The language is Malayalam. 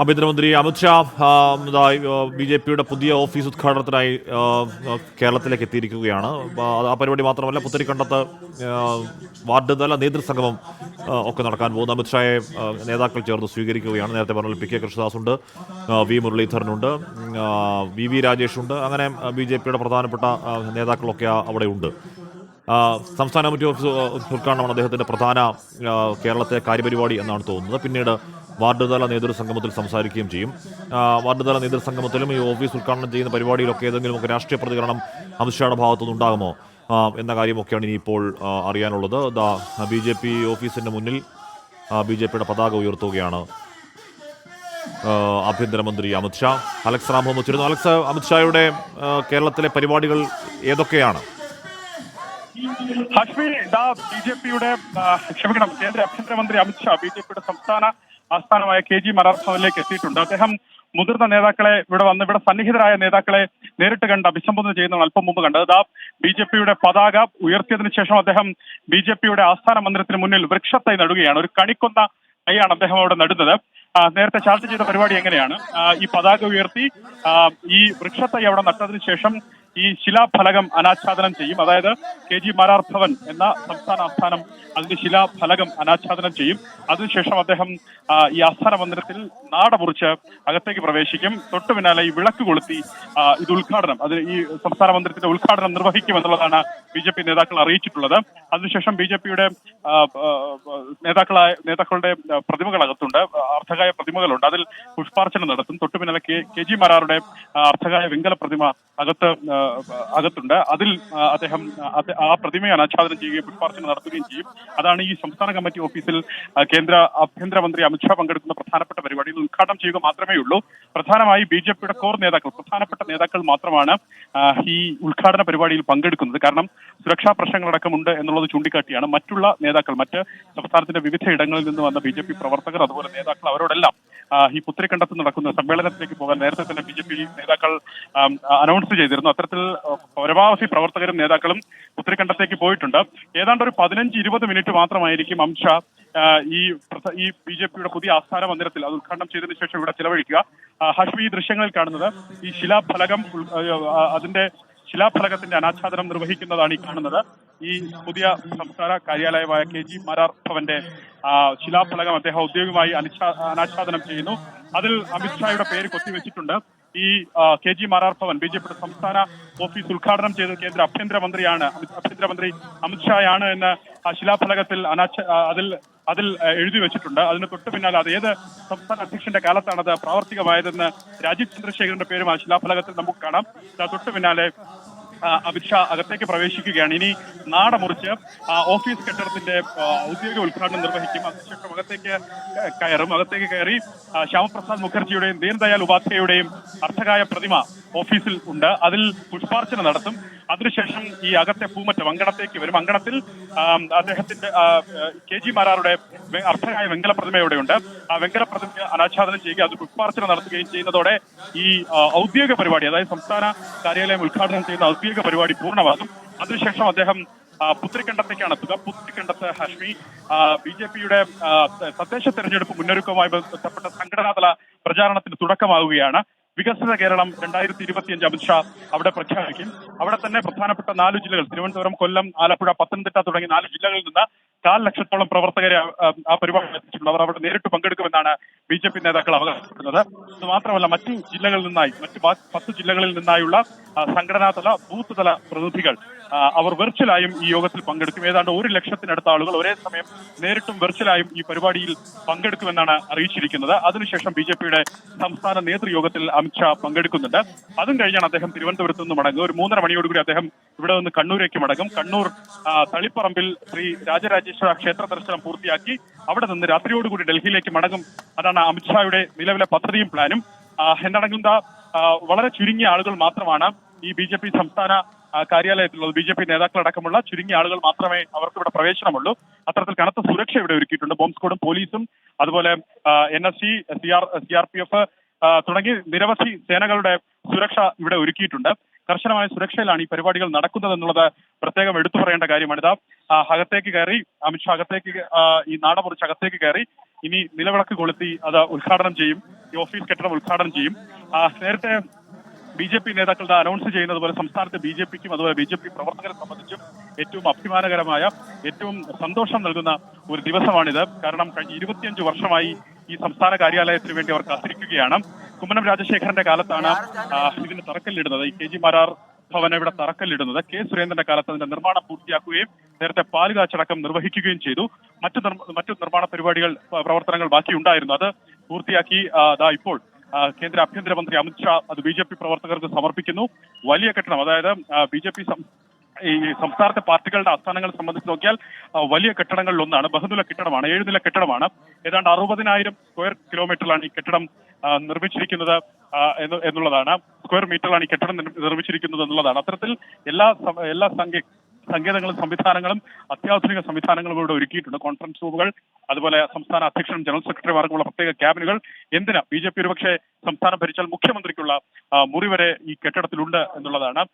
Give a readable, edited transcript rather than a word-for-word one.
ആഭ്യന്തരമന്ത്രി അമിത്ഷാ ബി.ജെ.പിയുടെ പുതിയ ഓഫീസ് ഉദ്ഘാടനത്തിനായി കേരളത്തിലേക്ക് എത്തിയിരിക്കുകയാണ്. ആ പരിപാടി മാത്രമല്ല, പുത്തരിക്കണ്ടത്ത് വാർഡ് തല നേതൃസംഗമം ഒക്കെ നടക്കാൻ പോകുന്നു. അമിത്ഷായെ നേതാക്കൾ ചേർന്ന് സ്വീകരിക്കുകയാണ്. നേരത്തെ പറഞ്ഞ പി.കെ. കൃഷ്ണദാസ് ഉണ്ട്, വി മുരളീധരനുണ്ട്, വി രാജേഷുണ്ട്. അങ്ങനെ ബി.ജെ.പിയുടെ പ്രധാനപ്പെട്ട നേതാക്കളൊക്കെ അവിടെ ഉണ്ട്. സംസ്ഥാന കമ്മിറ്റി ഓഫീസ് ഉദ്ഘാടനമാണ് അദ്ദേഹത്തിൻ്റെ പ്രധാന കേരളത്തെ കാര്യപരിപാടി എന്നാണ് തോന്നുന്നത്. പിന്നീട് വാർഡ് തല നേതൃസംഗമത്തിൽ സംസാരിക്കുകയും ചെയ്യും. വാർഡ് തല നേതൃസംഗമത്തിലും ഈ ഓഫീസ് ഉദ്ഘാടനം ചെയ്യുന്ന പരിപാടിയിലൊക്കെ ഏതെങ്കിലുമൊക്കെ രാഷ്ട്രീയ പ്രതികരണം അമിത്ഷായുടെ ഭാഗത്തുനിന്നുണ്ടാകുമോ എന്ന കാര്യമൊക്കെയാണ് ഇനിയിപ്പോൾ അറിയാനുള്ളത്. ബി.ജെ.പി. ഓഫീസിൻ്റെ മുന്നിൽ ബി.ജെ.പിയുടെ പതാക ഉയർത്തുകയാണ് ആഭ്യന്തരമന്ത്രി അമിത്ഷാ. അലക്സ് റാം വെച്ചിരുന്നു. അലക്സ്, അമിത്ഷായുടെ കേരളത്തിലെ പരിപാടികൾ ഏതൊക്കെയാണ്? ഹാഷ്മി, ബി.ജെ.പിയുടെ കേന്ദ്ര ആഭ്യന്തരമന്ത്രി അമിത്ഷാ ബി.ജെ.പിയുടെ സംസ്ഥാന ആസ്ഥാനമായ KG മറാർ ഭവനിലേക്ക് എത്തിയിട്ടുണ്ട്. അദ്ദേഹം മുതിർന്ന നേതാക്കളെ ഇവിടെ സന്നിഹിതരായ നേതാക്കളെ നേരിട്ട് കണ്ട് അഭിസംബോധന ചെയ്യുന്നതാണ് അല്പം മുമ്പ് കണ്ടത്. ബി.ജെ.പിയുടെ പതാക ഉയർത്തിയതിനു ശേഷം അദ്ദേഹം ബി.ജെ.പിയുടെ ആസ്ഥാന മന്ദിരത്തിന് മുന്നിൽ വൃക്ഷത്തൈ നടുകയാണ്. ഒരു കണിക്കൊന്ന തൈയാണ് അദ്ദേഹം അവിടെ നടുന്നത്. നേരത്തെ ചർച്ച ചെയ്ത പരിപാടി എങ്ങനെയാണ്, ഈ പതാക ഉയർത്തി ഈ വൃക്ഷത്തൈ അവിടെ നട്ടതിനു ശേഷം ഈ ശിലാഫലകം അനാച്ഛാദനം ചെയ്യും. അതായത് KG മറാർ ഭവൻ എന്ന സംസ്ഥാന ആസ്ഥാനം, അതിന്റെ ശിലാഫലകം അനാച്ഛാദനം ചെയ്യും. അതിനുശേഷം അദ്ദേഹം ഈ ആസ്ഥാന മന്ദിരത്തിൽ നാട മുറിച്ച് അകത്തേക്ക് പ്രവേശിക്കും. തൊട്ടു പിന്നാലെ ഈ വിളക്ക് കൊളുത്തി ഇത് ഉദ്ഘാടനം, ഈ സംസ്ഥാന മന്ദിരത്തിന്റെ ഉദ്ഘാടനം നിർവഹിക്കുമെന്നുള്ളതാണ് ബി.ജെ.പി. നേതാക്കൾ അറിയിച്ചിട്ടുള്ളത്. അതിനുശേഷം ബി.ജെ.പിയുടെ നേതാക്കളുടെ പ്രതിമകൾ അകത്തുണ്ട്, അർദ്ധകായ പ്രതിമകളുണ്ട്. അതിൽ പുഷ്പാർച്ചന നടത്തും. തൊട്ടു പിന്നാലെ KG മറാറുടെ അർദ്ധകായ വെങ്കല പ്രതിമ അകത്തുണ്ട്. അതിൽ അദ്ദേഹം ആ പ്രതിമയെ അനാച്ഛാദനം ചെയ്യുകയും പുഷ്പാർച്ചന നടത്തുകയും ചെയ്യും. അതാണ് ഈ സംസ്ഥാന കമ്മിറ്റി ഓഫീസിൽ കേന്ദ്ര ആഭ്യന്തരമന്ത്രി അമിത്ഷാ പങ്കെടുക്കുന്ന പ്രധാനപ്പെട്ട പരിപാടിയിൽ ഉദ്ഘാടനം ചെയ്യുക മാത്രമേ ഉള്ളൂ. പ്രധാനമായി ബി.ജെ.പിയുടെ കോർ നേതാക്കൾ, പ്രധാനപ്പെട്ട നേതാക്കൾ മാത്രമാണ് ഈ ഉദ്ഘാടന പരിപാടിയിൽ പങ്കെടുക്കുന്നത്. കാരണം സുരക്ഷാ പ്രശ്നങ്ങളടക്കമുണ്ട് എന്നുള്ളത് ചൂണ്ടിക്കാട്ടിയാണ് മറ്റുള്ള നേതാക്കൾ, മറ്റ് സംസ്ഥാനത്തിന്റെ വിവിധ ഇടങ്ങളിൽ നിന്ന് വന്ന ബി.ജെ.പി. പ്രവർത്തകർ, അതുപോലെ നേതാക്കൾ, അവരോടെല്ലാം ഈ പുത്തരിക്കണ്ടത്ത് നടക്കുന്ന സമ്മേളനത്തിലേക്ക് പോകാൻ നേരത്തെ തന്നെ ബി.ജെ.പി. നേതാക്കൾ അനൗൺസ് ചെയ്തിരുന്നു. അത്തരത്തിൽ പരമാവധി പ്രവർത്തകരും നേതാക്കളും പുത്തരിക്കണ്ടത്തേക്ക് പോയിട്ടുണ്ട്. ഏതാണ്ട് ഒരു 15-20 മിനിറ്റ് മാത്രമായിരിക്കും അമിത്ഷാ ഈ ബി.ജെ.പിയുടെ പുതിയ ആസ്ഥാന മന്ദിരത്തിൽ അത് ഉദ്ഘാടനം ചെയ്തതിനു ശേഷം ഇവിടെ ചിലവഴിക്കുക. ഹാഷ്മി, ഈ ദൃശ്യങ്ങളിൽ കാണുന്നത് ഈ ശിലാഫലകം, അതിന്റെ ശിലാഫലകത്തിന്റെ അനാച്ഛാദനം നിർവഹിക്കുന്നതാണ് ഈ കാണുന്നത്. ഈ പുതിയ സംസ്ഥാന കാര്യാലയമായ KG മറാർ ഭവന്റെ ശിലാഫലകം അദ്ദേഹം ഔദ്യോഗികമായി അനാച്ഛാദനം ചെയ്യുന്നു. അതിൽ അമിത്ഷായുടെ പേര് കൊത്തിവെച്ചിട്ടുണ്ട്. ഈ KG മറാർ ഭവൻ ബി.ജെ.പിയുടെ സംസ്ഥാന ഓഫീസ് ഉദ്ഘാടനം ചെയ്ത കേന്ദ്ര ആഭ്യന്തരമന്ത്രി അമിത്ഷായാണ് എന്ന് ആ ശിലാഫലകത്തിൽ അതിൽ എഴുതി വെച്ചിട്ടുണ്ട്. അതിന് തൊട്ടു പിന്നാലെ അത് ഏത് സംസ്ഥാന അധ്യക്ഷന്റെ കാലത്താണത് പ്രാവർത്തികമായതെന്ന് രാജീവ് ചന്ദ്രശേഖരന്റെ പേരും ആ ശിലാഫലകത്തിൽ നമുക്ക് കാണാം. തൊട്ടു പിന്നാലെ അമിത്ഷാ അകത്തേക്ക് പ്രവേശിക്കുകയാണ്. ഇനി നാട മുറിച്ച് ഓഫീസ് കെട്ടിടത്തിന്റെ ഔദ്യോഗിക ഉദ്ഘാടനം നിർവഹിക്കും. അതിനുശേഷം അകത്തേക്ക് കയറി ശ്യാമപ്രസാദ് മുഖർജിയുടെയും ദീൻദയാൽ ഉപാധ്യായയുടെയും അർദ്ധകായ പ്രതിമ ഓഫീസിൽ ഉണ്ട്. അതിൽ പുഷ്പാർച്ചന നടത്തും. അതിനുശേഷം ഈ അകത്തെ പൂമറ്റം അങ്കണത്തേക്ക് വരും. അങ്കണത്തിൽ അദ്ദേഹത്തിന്റെ KG മറാറുടെ അർദ്ധകായ വെങ്കല പ്രതിമ ഇവിടെയുണ്ട്. ആ വെങ്കല പ്രതിമ അനാച്ഛാദനം ചെയ്യുക, അത് പുഷ്പാർച്ചന നടത്തുകയും ചെയ്യുന്നതോടെ ഈ ഔദ്യോഗിക പരിപാടി, അതായത് സംസ്ഥാന കാര്യാലയം ഉദ്ഘാടനം ചെയ്യുന്ന ഔദ്യോഗിക പരിപാടി പൂർണ്ണമാകും. അതിനുശേഷം അദ്ദേഹം പുത്തരിക്കണ്ടത്തേക്കാണ് എത്തുക. പുത്തരിക്കണ്ടത്ത് ഹാഷ്മി ബി.ജെ.പിയുടെ തദ്ദേശ തെരഞ്ഞെടുപ്പ് മുന്നൊരുക്കവുമായി ബന്ധപ്പെട്ട സംഘടനാതല പ്രചാരണത്തിന് തുടക്കമാവുകയാണ്. വികസിത കേരളം 2025 അമിത്ഷാ അവിടെ പ്രഖ്യാപിക്കും. അവിടെ തന്നെ പ്രധാനപ്പെട്ട 4 ജില്ലകൾ, തിരുവനന്തപുരം, കൊല്ലം, ആലപ്പുഴ, പത്തനംതിട്ട തുടങ്ങി 4 ജില്ലകളിൽ നിന്ന് 4 ലക്ഷത്തോളം പ്രവർത്തകരെ ആ പരിപാടി എത്തിച്ചിട്ടുണ്ട്. അവർ അവിടെ നേരിട്ട് പങ്കെടുക്കുമെന്നാണ് ബി.ജെ.പി. നേതാക്കൾ അവകാശപ്പെടുന്നത്. ഇത് മാത്രമല്ല, മറ്റു 10 ജില്ലകളിൽ നിന്നായുള്ള സംഘടനാതല, ബൂത്ത് തല പ്രതിനിധികൾ അവർ വെർച്വലായും ഈ യോഗത്തിൽ പങ്കെടുക്കും. ഏതാണ്ട് 1 ലക്ഷത്തിനടുത്ത ആളുകൾ ഒരേ സമയം നേരിട്ടും വെർച്വലായും ഈ പരിപാടിയിൽ പങ്കെടുക്കുമെന്നാണ് അറിയിച്ചിരിക്കുന്നത്. അതിനുശേഷം ബി.ജെ.പിയുടെ സംസ്ഥാന നേതൃയോഗത്തിൽ അമിത്ഷാ പങ്കെടുക്കുന്നുണ്ട്. അതും കഴിഞ്ഞാണ് അദ്ദേഹം തിരുവനന്തപുരത്ത് നിന്ന് മടങ്ങുക. ഒരു 3:30 മണിയോടുകൂടി അദ്ദേഹം ഇവിടെ നിന്ന് കണ്ണൂരേക്ക് മടങ്ങും. കണ്ണൂർ തളിപ്പറമ്പിൽ ശ്രീ രാജരാജേശ്വര ക്ഷേത്ര ദർശനം പൂർത്തിയാക്കി അവിടെ നിന്ന് രാത്രിയോടുകൂടി ഡൽഹിയിലേക്ക് മടങ്ങും. അതാണ് അമിത്ഷായുടെ നിലവിലെ പദ്ധതിയും പ്ലാനും. എന്താണെങ്കിലും വളരെ ചുരുങ്ങിയ ആളുകൾ മാത്രമാണ് ഈ ബി.ജെ.പി. സംസ്ഥാന കാര്യാലയത്തിലുള്ളത്. ബി.ജെ.പി. നേതാക്കളടക്കമുള്ള ചുരുങ്ങിയ ആളുകൾ മാത്രമേ അവർക്ക് ഇവിടെ പ്രവേശനമുള്ളൂ. അത്തരത്തിൽ കനത്ത സുരക്ഷ ഇവിടെ ഒരുക്കിയിട്ടുണ്ട്. ബോംബ് സ്ക്വാഡും പോലീസും അതുപോലെ NSC, CRPF തുടങ്ങി നിരവധി സേനകളുടെ സുരക്ഷ ഇവിടെ ഒരുക്കിയിട്ടുണ്ട്. കർശനമായ സുരക്ഷയിലാണ് ഈ പരിപാടികൾ നടക്കുന്നത് എന്നുള്ളത് പ്രത്യേകം എടുത്തു പറയേണ്ട കാര്യമാണിത്. അകത്തേക്ക് കയറി അമിത്ഷാ ഈ നാട മുറിച്ച് അകത്തേക്ക് കയറി ഇനി നിലവിളക്ക് കൊളുത്തി അത് ഉദ്ഘാടനം ചെയ്യും. ഈ ഓഫീസ് കെട്ടിടം ഉദ്ഘാടനം ചെയ്യും. നേരത്തെ BJP നേതാക്കളുടെ അനൗൺസ് ചെയ്യുന്നത് പോലെ സംസ്ഥാനത്തെ BJPക്കും അതുപോലെ BJP പ്രവർത്തകരെ സംബന്ധിച്ചും ഏറ്റവും അഭിമാനകരമായ, ഏറ്റവും സന്തോഷം നൽകുന്ന ഒരു ദിവസമാണിത്. കാരണം കഴിഞ്ഞ 25 വർഷമായി ഈ സംസ്ഥാന കാര്യാലയത്തിന് വേണ്ടി അവർ കാത്തിരിക്കുകയാണ്. കുമ്മനം രാജശേഖരന്റെ കാലത്താണ് ഇതിന് തറക്കല്ലിടുന്നത്. ഈ KG മാരാർ ഭവൻ ഇവിടെ തറക്കല്ലിടുന്നത്. K. സുരേന്ദ്രന്റെ കാലത്ത് അതിന്റെ നിർമ്മാണം പൂർത്തിയാക്കുകയും നേരത്തെ പാലുകാച്ചടക്കം നിർവഹിക്കുകയും ചെയ്തു. മറ്റു നിർമ്മാണ പ്രവർത്തനങ്ങൾ ബാക്കിയുണ്ടായിരുന്നു. അത് പൂർത്തിയാക്കി ഇപ്പോൾ കേന്ദ്ര ആഭ്യന്തരമന്ത്രി അമിത്ഷാ അത് BJP പ്രവർത്തകർക്ക് സമർപ്പിക്കുന്നു. വലിയ കെട്ടിടം, അതായത് BJP ഈ സംസ്ഥാനത്തെ പാർട്ടികളുടെ ആസ്ഥാനങ്ങൾ സംബന്ധിച്ച് നോക്കിയാൽ വലിയ കെട്ടിടങ്ങളിൽ ഒന്നാണ്. ബഹുനില കെട്ടിടമാണ്, 7 നില കെട്ടിടമാണ്. ഏതാണ്ട് 60,000 സ്ക്വയർ കിലോമീറ്ററിലാണ് ഈ കെട്ടിടം നിർമ്മിച്ചിരിക്കുന്നത് എന്നുള്ളതാണ്. സ്ക്വയർ മീറ്ററിലാണ് ഈ കെട്ടിടം നിർമ്മിച്ചിരിക്കുന്നത് എന്നുള്ളതാണ്. അത്തരത്തിൽ എല്ലാ സങ്കേതങ്ങളും സംവിധാനങ്ങളും അത്യാധുനിക സംവിധാനങ്ങളും ഇവിടെ ഒരുക്കിയിട്ടുണ്ട്. കോൺഫറൻസ് റൂമുകൾ, അതുപോലെ സംസ്ഥാന അധ്യക്ഷനും ജനറൽ സെക്രട്ടറിമാർക്കുള്ള പ്രത്യേക ക്യാബിനുകൾ. എന്തിനാ BJP ഒരുപക്ഷെ സംസ്ഥാനം ഭരിച്ചാൽ മുഖ്യമന്ത്രിക്കുള്ള മുറി വരെ ഈ കെട്ടിടത്തിലുണ്ട് എന്നുള്ളതാണ്.